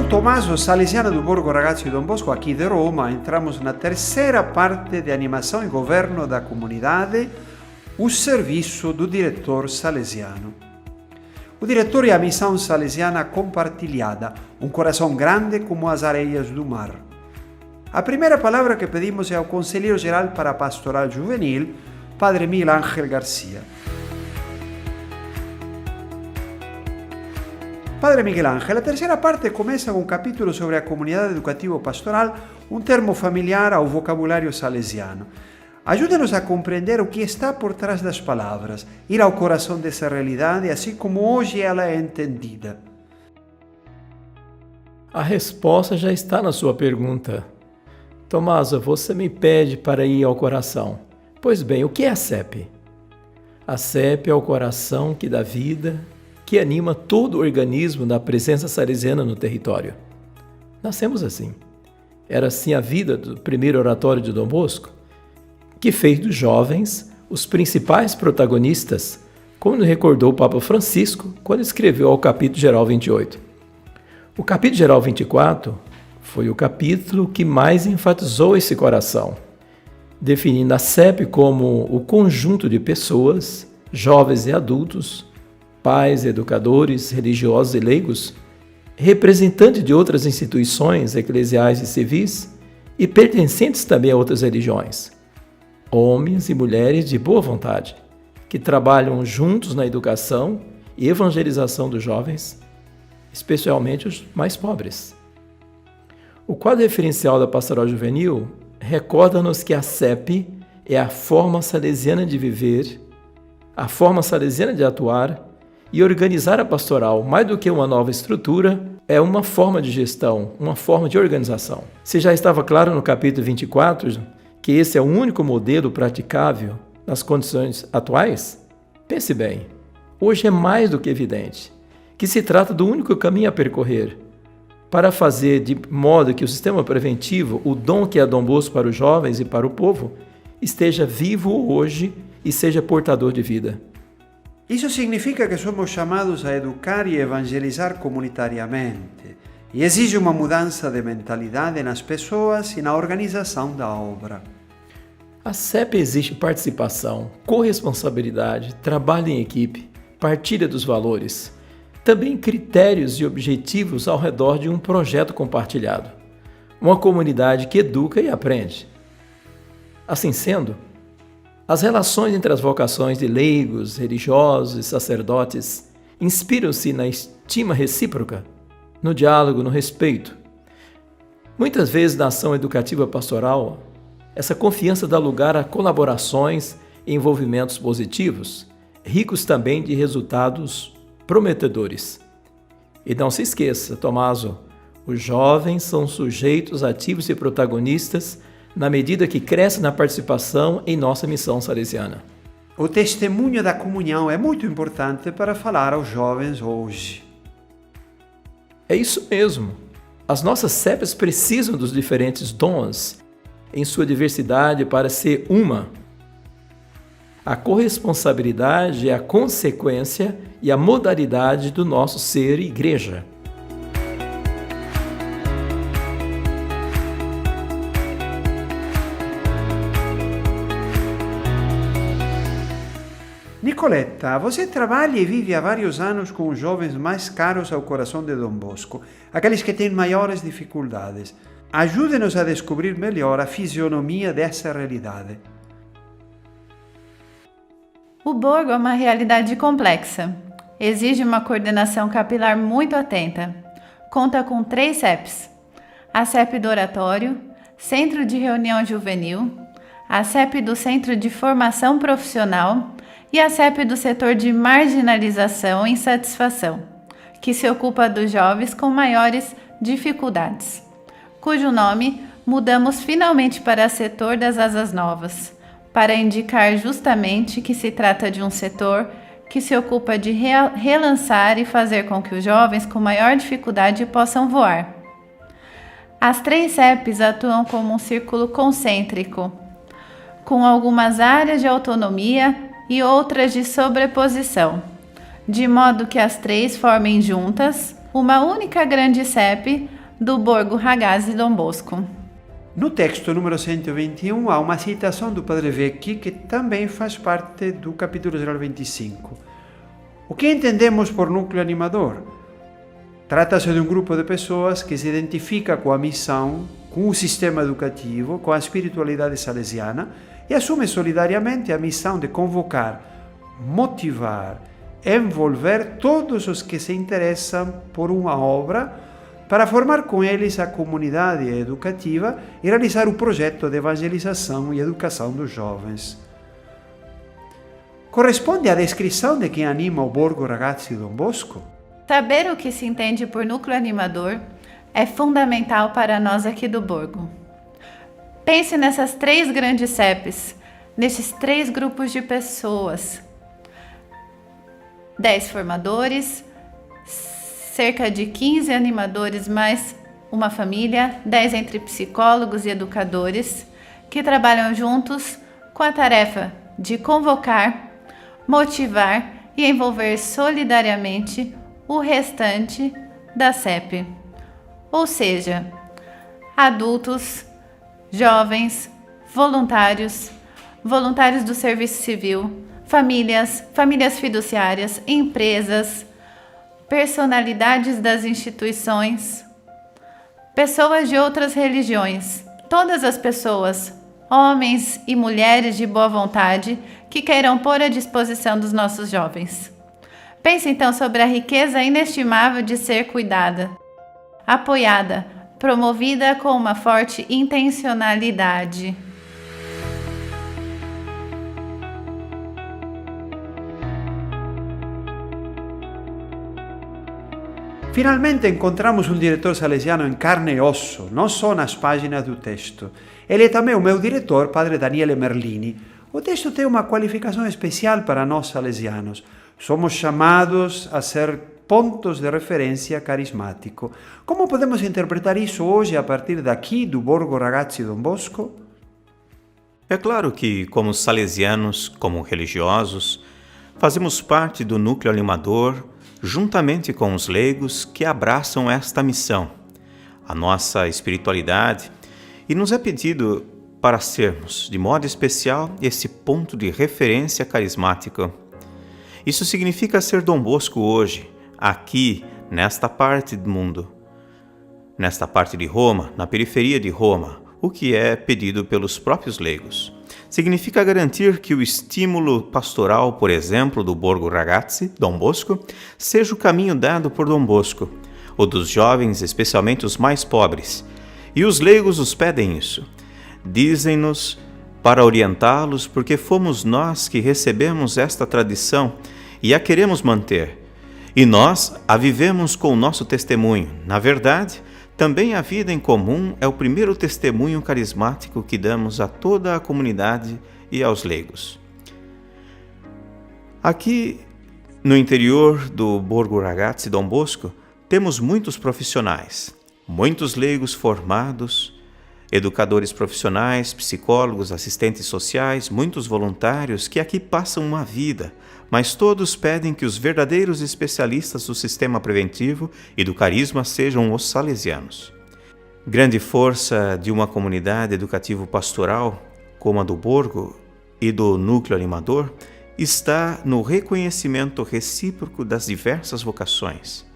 Tommaso, salesiano do Borgo Ragazzi di Don Bosco, aqui de Roma. Entramos na terceira parte de animação e governo da comunidade, o serviço do diretor salesiano. O diretor é a missão salesiana compartilhada, um coração grande como as areias do mar. A primeira palavra que pedimos é ao conselheiro geral para a pastoral juvenil, Padre Miguel Ángel Garcia. Padre Miguel Ángel, a terceira parte começa com um capítulo sobre a comunidade educativo-pastoral, um termo familiar ao vocabulário salesiano. Ajude-nos a compreender o que está por trás das palavras, ir ao coração dessa realidade, assim como hoje ela é entendida. A resposta já está na sua pergunta. Tommaso, você me pede para ir ao coração. Pois bem, o que é a CEP? A CEP é o coração que dá vida, que anima todo o organismo da presença salesiana no território. Nascemos assim. Era assim a vida do primeiro oratório de Dom Bosco, que fez dos jovens os principais protagonistas, como nos recordou o Papa Francisco quando escreveu ao capítulo geral 28. O capítulo geral 24 foi o capítulo que mais enfatizou esse coração, definindo a CEP como o conjunto de pessoas, jovens e adultos, pais, educadores, religiosos e leigos, representantes de outras instituições eclesiais e civis e pertencentes também a outras religiões, homens e mulheres de boa vontade, que trabalham juntos na educação e evangelização dos jovens, especialmente os mais pobres. O quadro referencial da Pastoral Juvenil recorda-nos que a CEP é a forma salesiana de viver, a forma salesiana de atuar, e organizar a pastoral, mais do que uma nova estrutura, é uma forma de gestão, uma forma de organização. Se já estava claro no capítulo 24 que esse é o único modelo praticável nas condições atuais, pense bem, hoje é mais do que evidente que se trata do único caminho a percorrer para fazer de modo que o sistema preventivo, o dom que é Dom Bosco para os jovens e para o povo, esteja vivo hoje e seja portador de vida. Isso significa que somos chamados a educar e evangelizar comunitariamente, e exige uma mudança de mentalidade nas pessoas e na organização da obra. A CEP exige participação, corresponsabilidade, trabalho em equipe, partilha dos valores, também critérios e objetivos ao redor de um projeto compartilhado, uma comunidade que educa e aprende. Assim sendo, as relações entre as vocações de leigos, religiosos e sacerdotes inspiram-se na estima recíproca, no diálogo, no respeito. Muitas vezes na ação educativa pastoral, essa confiança dá lugar a colaborações e envolvimentos positivos, ricos também de resultados prometedores. E não se esqueça, Tommaso, os jovens são sujeitos ativos e protagonistas na medida que cresce na participação em nossa missão salesiana. O testemunho da comunhão é muito importante para falar aos jovens hoje. É isso mesmo. As nossas CEPs precisam dos diferentes dons em sua diversidade para ser uma. A corresponsabilidade é a consequência e a modalidade do nosso ser igreja. Nicoletta, você trabalha e vive há vários anos com os jovens mais caros ao coração de Dom Bosco, aqueles que têm maiores dificuldades. Ajude-nos a descobrir melhor a fisionomia dessa realidade. O Borgo é uma realidade complexa. Exige uma coordenação capilar muito atenta. Conta com 3 CEPs. A CEP do Oratório, Centro de Reunião Juvenil, a CEP do Centro de Formação Profissional e a CEP do setor de marginalização e insatisfação, que se ocupa dos jovens com maiores dificuldades, cujo nome mudamos finalmente para setor das Asas Novas, para indicar justamente que se trata de um setor que se ocupa de relançar e fazer com que os jovens com maior dificuldade possam voar. As 3 CEPs atuam como um círculo concêntrico, com algumas áreas de autonomia e outras de sobreposição, de modo que as 3 formem juntas uma única grande CEP do Borgo Ragazzi Dom Bosco. No texto número 121 há uma citação do Padre Vecchi que também faz parte do capítulo geral 25. O que entendemos por núcleo animador? Trata-se de um grupo de pessoas que se identifica com a missão, com o sistema educativo, com a espiritualidade salesiana e assume solidariamente a missão de convocar, motivar, envolver todos os que se interessam por uma obra para formar com eles a comunidade educativa e realizar o projeto de evangelização e educação dos jovens. Corresponde à descrição de quem anima o Borgo Ragazzi Dom Bosco? Saber o que se entende por núcleo animador é fundamental para nós aqui do Borgo. Pense nessas 3 grandes CEPs, nesses 3 grupos de pessoas. 10 formadores, cerca de 15 animadores mais uma família, 10 entre psicólogos e educadores, que trabalham juntos com a tarefa de convocar, motivar e envolver solidariamente o restante da CEP. Ou seja, adultos, jovens, voluntários do serviço civil, famílias fiduciárias, empresas, personalidades das instituições, pessoas de outras religiões, todas as pessoas, homens e mulheres de boa vontade que queiram pôr à disposição dos nossos jovens. Pense então sobre a riqueza inestimável de ser cuidada, apoiada, promovida com uma forte intencionalidade. Finalmente encontramos um diretor salesiano em carne e osso, não só nas páginas do texto. Ele é também o meu diretor, Padre Daniele Merlini. O texto tem uma qualificação especial para nós salesianos. Somos chamados a ser pontos de referência carismático. Como podemos interpretar isso hoje a partir daqui do Borgo Ragazzi Dom Bosco? É claro que, como salesianos, como religiosos, fazemos parte do núcleo animador, juntamente com os leigos que abraçam esta missão, a nossa espiritualidade, e nos é pedido para sermos, de modo especial, esse ponto de referência carismático. Isso significa ser Dom Bosco hoje, aqui, nesta parte do mundo, nesta parte de Roma, na periferia de Roma, o que é pedido pelos próprios leigos. Significa garantir que o estímulo pastoral, por exemplo, do Borgo Ragazzi Dom Bosco, seja o caminho dado por Dom Bosco, o dos jovens, especialmente os mais pobres. E os leigos nos pedem isso. Dizem-nos para orientá-los, porque fomos nós que recebemos esta tradição e a queremos manter. E nós a vivemos com o nosso testemunho. Na verdade, também a vida em comum é o primeiro testemunho carismático que damos a toda a comunidade e aos leigos. Aqui, no interior do Borgo Ragazzi Dom Bosco, temos muitos profissionais, muitos leigos formados, educadores profissionais, psicólogos, assistentes sociais, muitos voluntários que aqui passam uma vida, mas todos pedem que os verdadeiros especialistas do sistema preventivo e do carisma sejam os salesianos. Grande força de uma comunidade educativo-pastoral, como a do Borgo e do núcleo animador, está no reconhecimento recíproco das diversas vocações,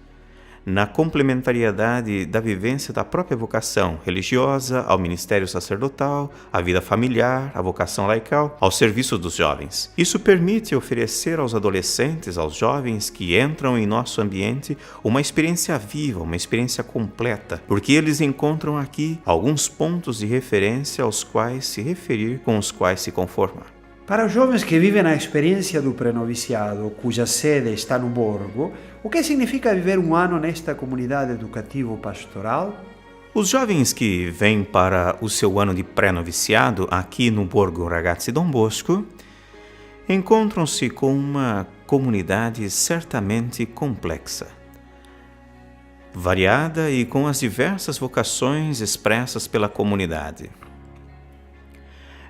na complementariedade da vivência da própria vocação religiosa, ao ministério sacerdotal, à vida familiar, à vocação laical, ao serviço dos jovens. Isso permite oferecer aos adolescentes, aos jovens que entram em nosso ambiente, uma experiência viva, uma experiência completa, porque eles encontram aqui alguns pontos de referência aos quais se referir, com os quais se conformar. Para os jovens que vivem a experiência do pré-noviciado, cuja sede está no Borgo, o que significa viver um ano nesta comunidade educativo-pastoral? Os jovens que vêm para o seu ano de pré-noviciado aqui no Borgo Ragazzi Dom Bosco encontram-se com uma comunidade certamente complexa, variada e com as diversas vocações expressas pela comunidade.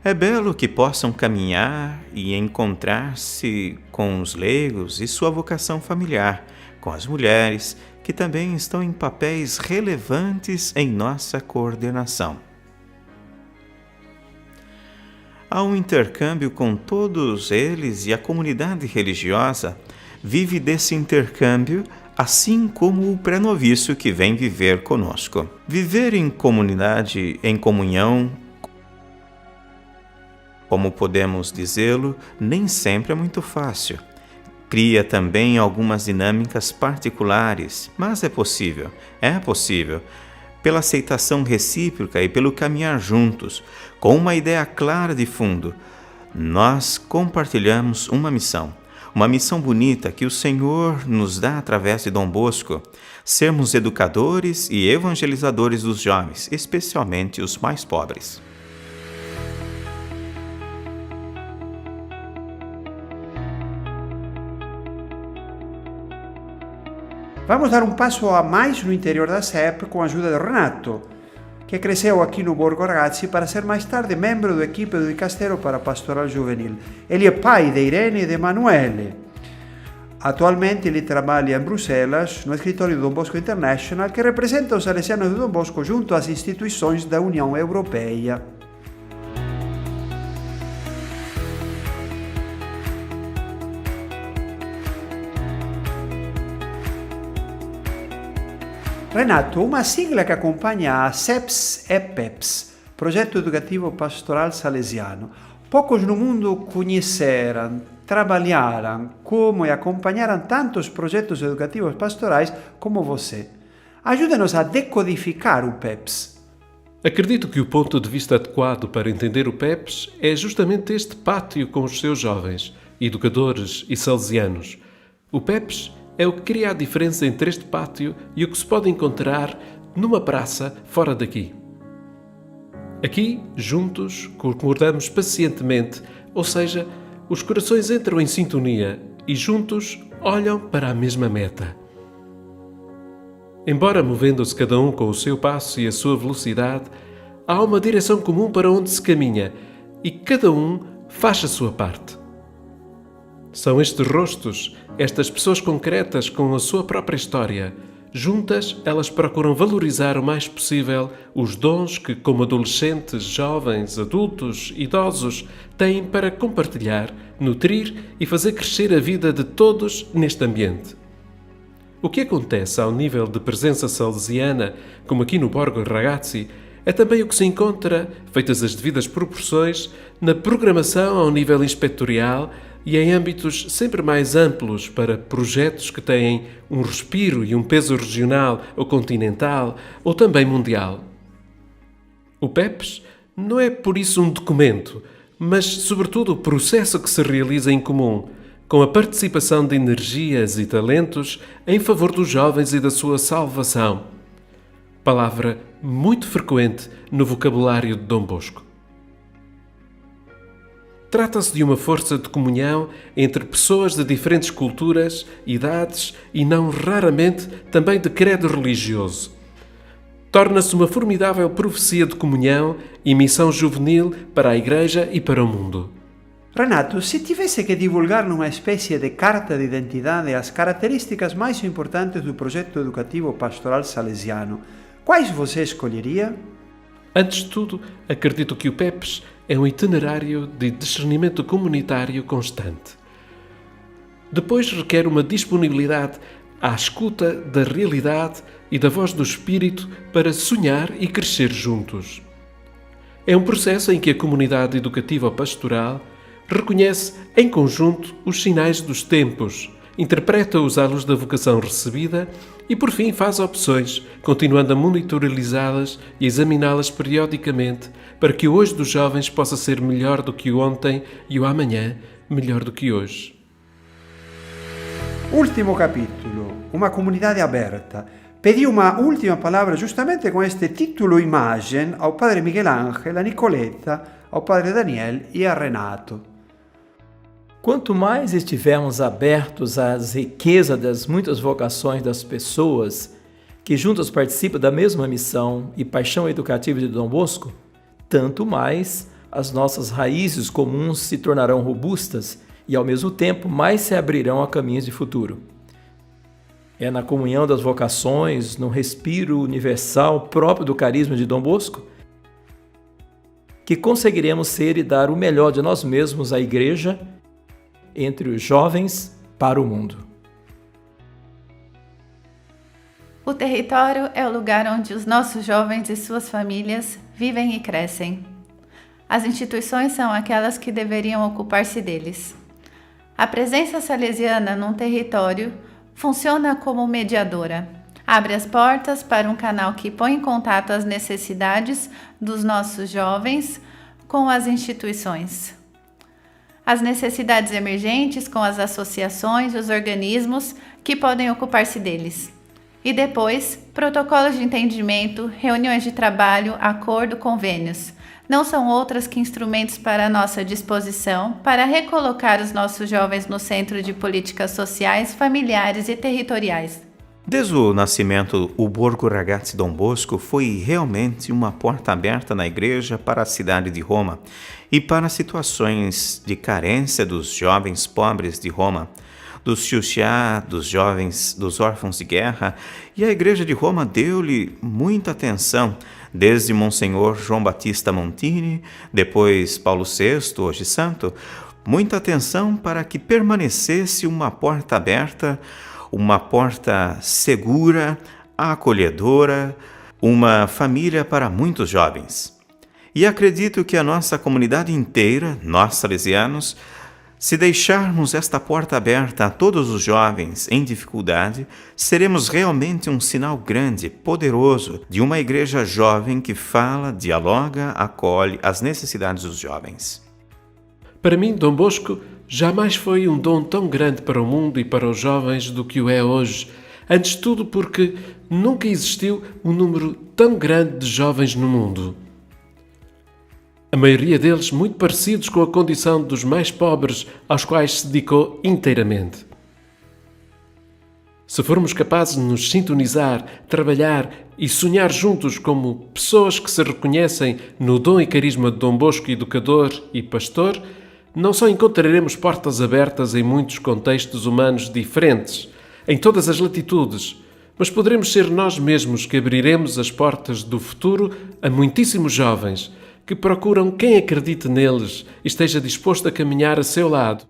É belo que possam caminhar e encontrar-se com os leigos e sua vocação familiar, com as mulheres que também estão em papéis relevantes em nossa coordenação. Há um intercâmbio com todos eles e a comunidade religiosa vive desse intercâmbio, assim como o pré-novício que vem viver conosco. Viver em comunidade, em comunhão, como podemos dizê-lo, nem sempre é muito fácil. Cria também algumas dinâmicas particulares, mas é possível, pela aceitação recíproca e pelo caminhar juntos, com uma ideia clara de fundo. Nós compartilhamos uma missão bonita que o Senhor nos dá através de Dom Bosco, sermos educadores e evangelizadores dos jovens, especialmente os mais pobres. Vamos dar um passo a mais no interior da CEP com a ajuda de Renato, que cresceu aqui no Borgo Ragazzi para ser mais tarde membro da equipe do Dicastero para a Pastoral Juvenil. Ele é pai de Irene e de Emanuele. Atualmente ele trabalha em Bruxelas, no escritório do Dom Bosco International, que representa os salesianos de Dom Bosco junto às instituições da União Europeia. Renato, uma sigla que acompanha a CEPS é PEPS, Progetto Educativo Pastoral Salesiano. Poucos no mundo conheceram, trabalharam como e acompanharam tantos projetos educativos pastorais como você. Ajude-nos a decodificar o PEPS. Acredito que o ponto de vista adequado para entender o PEPS é justamente este pátio com os seus jovens, educadores e salesianos. O PEPS é o que cria a diferença entre este pátio e o que se pode encontrar numa praça fora daqui. Aqui, juntos, concordamos pacientemente, ou seja, os corações entram em sintonia e juntos olham para a mesma meta. Embora movendo-se cada um com o seu passo e a sua velocidade, há uma direção comum para onde se caminha e cada um faz a sua parte. São estes rostos, estas pessoas concretas com a sua própria história. Juntas, elas procuram valorizar o mais possível os dons que, como adolescentes, jovens, adultos, idosos, têm para compartilhar, nutrir e fazer crescer a vida de todos neste ambiente. O que acontece ao nível de presença salesiana, como aqui no Borgo Ragazzi, é também o que se encontra, feitas as devidas proporções, na programação ao nível inspetorial e em âmbitos sempre mais amplos para projetos que têm um respiro e um peso regional ou continental ou também mundial. O PEPS não é por isso um documento, mas sobretudo o processo que se realiza em comum, com a participação de energias e talentos em favor dos jovens e da sua salvação. Palavra muito frequente no vocabulário de Dom Bosco. Trata-se de uma força de comunhão entre pessoas de diferentes culturas, idades e, não raramente, também de credo religioso. Torna-se uma formidável profecia de comunhão e missão juvenil para a Igreja e para o mundo. Renato, se tivesse que divulgar numa espécie de carta de identidade as características mais importantes do projeto educativo pastoral salesiano, quais você escolheria? Antes de tudo, acredito que o PEPS é um itinerário de discernimento comunitário constante. Depois requer uma disponibilidade à escuta da realidade e da voz do Espírito para sonhar e crescer juntos. É um processo em que a comunidade educativa pastoral reconhece em conjunto os sinais dos tempos, interpreta-os à luz da vocação recebida e, por fim, faz opções, continuando a monitorizá-las e examiná-las periodicamente para que o hoje dos jovens possa ser melhor do que o ontem e o amanhã melhor do que hoje. Último capítulo, uma comunidade aberta. Pedi uma última palavra justamente com este título imagem ao padre Miguel Ángel, a Nicoleta, ao padre Daniel e a Renato. Quanto mais estivermos abertos às riquezas das muitas vocações das pessoas que juntas participam da mesma missão e paixão educativa de Dom Bosco, tanto mais as nossas raízes comuns se tornarão robustas e, ao mesmo tempo, mais se abrirão a caminhos de futuro. É na comunhão das vocações, no respiro universal próprio do carisma de Dom Bosco, que conseguiremos ser e dar o melhor de nós mesmos à Igreja, entre os jovens, para o mundo. O território é o lugar onde os nossos jovens e suas famílias vivem e crescem. As instituições são aquelas que deveriam ocupar-se deles. A presença salesiana num território funciona como mediadora. Abre as portas para um canal que põe em contato as necessidades dos nossos jovens com as instituições. As necessidades emergentes com as associações e os organismos que podem ocupar-se deles. E depois, protocolos de entendimento, reuniões de trabalho, acordo, convênios. Não são outras que instrumentos para a nossa disposição para recolocar os nossos jovens no centro de políticas sociais, familiares e territoriais. Desde o nascimento, o Borgo Ragazzi Dom Bosco foi realmente uma porta aberta na igreja para a cidade de Roma e para situações de carência dos jovens pobres de Roma, dos Xuxá, dos jovens, dos órfãos de guerra, e a igreja de Roma deu-lhe muita atenção, desde Monsenhor João Batista Montini, depois Paulo VI, hoje santo, muita atenção para que permanecesse uma porta aberta, uma porta segura, acolhedora, uma família para muitos jovens. E acredito que a nossa comunidade inteira, nós salesianos, se deixarmos esta porta aberta a todos os jovens em dificuldade, seremos realmente um sinal grande, poderoso, de uma igreja jovem que fala, dialoga, acolhe as necessidades dos jovens. Para mim, Dom Bosco jamais foi um dom tão grande para o mundo e para os jovens do que o é hoje. Antes de tudo porque nunca existiu um número tão grande de jovens no mundo. A maioria deles muito parecidos com a condição dos mais pobres aos quais se dedicou inteiramente. Se formos capazes de nos sintonizar, trabalhar e sonhar juntos como pessoas que se reconhecem no dom e carisma de Dom Bosco, educador e pastor, não só encontraremos portas abertas em muitos contextos humanos diferentes, em todas as latitudes, mas poderemos ser nós mesmos que abriremos as portas do futuro a muitíssimos jovens que procuram quem acredite neles e esteja disposto a caminhar a seu lado.